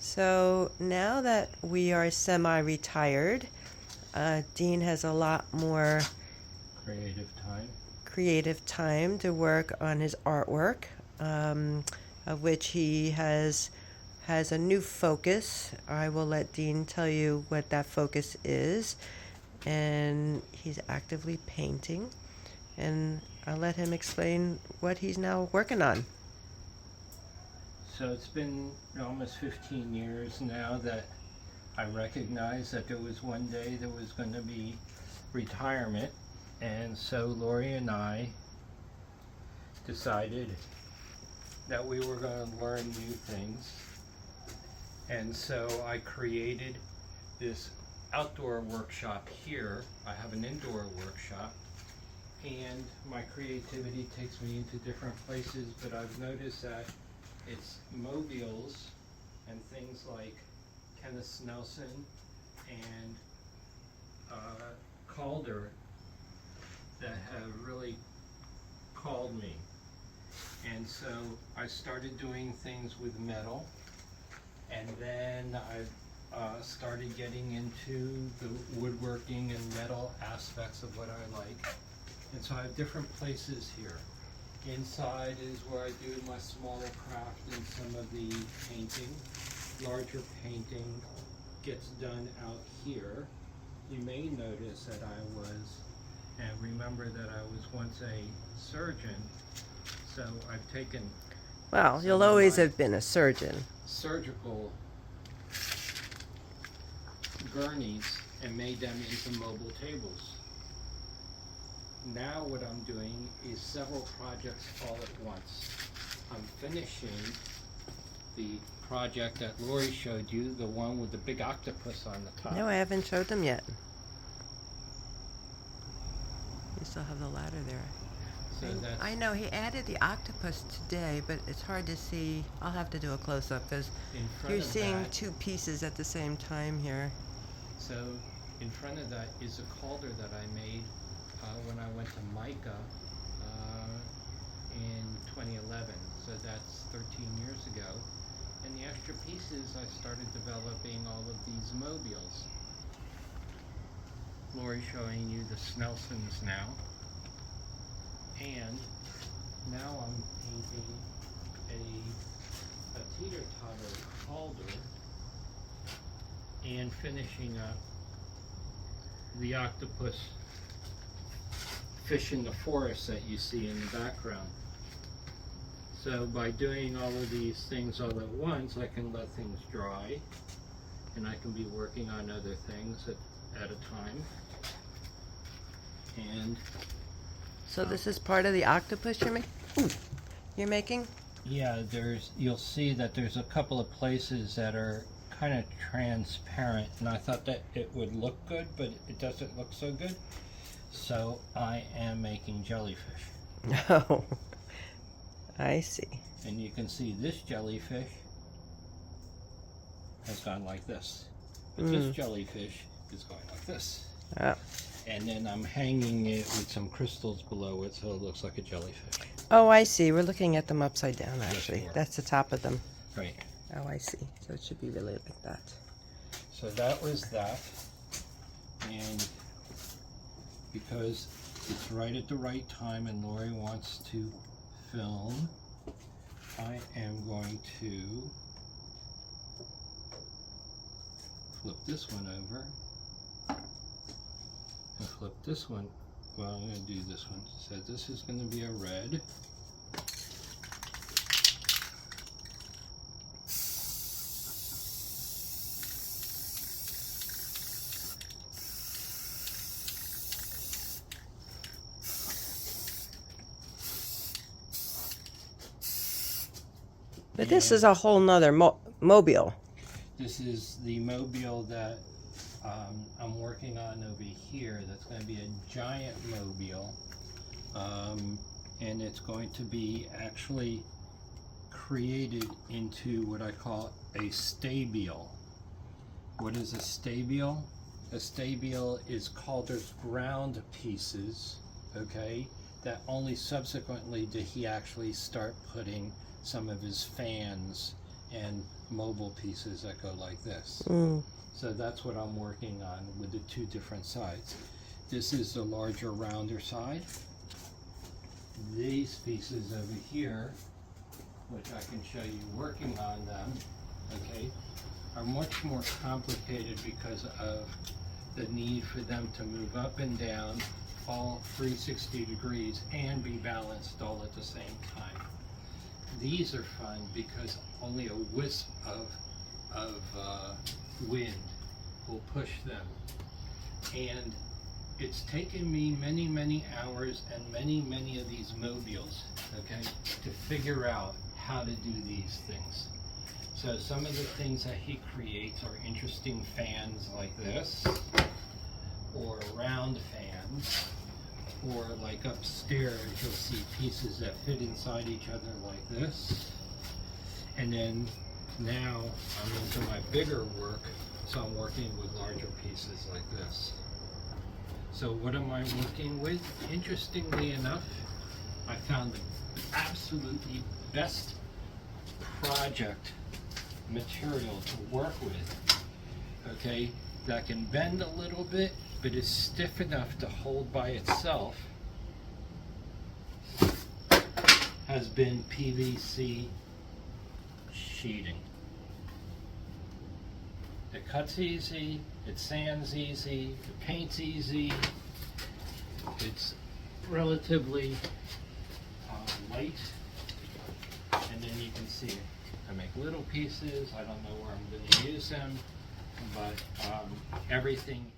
So now that we are semi-retired, Dean has a lot more creative time to work on his artwork, of which he has a new focus. I will let Dean tell you what that focus is, and he's actively painting, and I'll let him explain what he's now working on. So it's been almost 15 years now that I recognized that there was one day there was going to be retirement, and so Lori and I decided that we were going to learn new things, and so I created this outdoor workshop here. I have an indoor workshop, and my creativity takes me into different places, but I've noticed that it's mobiles and things like Kenneth Nelson and Calder that have really called me. And so I started doing things with metal, and then I started getting into the woodworking and metal aspects of what I like. And so I have different places here. Inside is where I do my smaller craft and some of the painting. Larger painting gets done out here. You may notice that I was, and remember that I was once a surgeon, so I've taken... Well, you'll always have been a surgeon. ...surgical gurneys and made them into mobile tables. Now what I'm doing is several projects all at once. I'm finishing the project that Lori showed you, the one with the big octopus on the top. No, I haven't showed them yet. You still have the ladder there. So that's, I know, he added the octopus today, but it's hard to see. I'll have to do a close-up because you're seeing two pieces at the same time here. So in front of that is a calder that I made when I went to MICA in 2011, so that's 13 years ago. And the extra pieces, I started developing all of these mobiles. Lori showing you the Snelsons now. And now I'm painting a teeter-totter calder and finishing up the octopus fish in the forest that you see in the background. So by doing all of these things all at once, I can let things dry, and I can be working on other things at a time. And so this is part of the octopus you're making? Yeah, you'll see that there's a couple of places that are kind of transparent, and I thought that it would look good, but it doesn't look so good. So I am making jellyfish. Oh, I see. And you can see this jellyfish has gone like this. But this jellyfish is going like this. Oh. And then I'm hanging it with some crystals below it so it looks like a jellyfish. Oh, I see. We're looking at them upside down, actually. That's the top of them. Right. Oh, I see. So it should be really like that. So that was that. And because it's right at the right time and Lori wants to film, I am going to flip this one over and flip this one. Well, I'm going to do this one. So this is going to be a red. But this is a whole nother mobile. This is the mobile that I'm working on over here. That's going to be a giant mobile, and it's going to be actually created into what I call a stabile. What is a stabile? A stabile is Calder's ground pieces, okay, that only subsequently did he actually start putting some of his fans and mobile pieces that go like this. So that's what I'm working on with the two different sides. This is the larger, rounder side. These pieces over here, which I can show you working on them, okay, are much more complicated because of the need for them to move up and down all 360 degrees and be balanced all at the same time. These are fun because only a wisp of wind will push them. And it's taken me many, many hours and many of these mobiles, okay, to figure out how to do these things. So some of the things that he creates are interesting fans like this, or round fans, or like upstairs you'll see pieces that fit inside each other like this. And then now I'm into my bigger work, so I'm working with larger pieces like this. So what am I working with? Interestingly enough, I found the absolutely best project material to work with, okay, that can bend a little bit, but is stiff enough to hold by itself, has been PVC sheeting. It cuts easy, it sands easy, it paints easy, it's relatively light, and then you can see I make little pieces. I don't know where I'm going to use them, but everything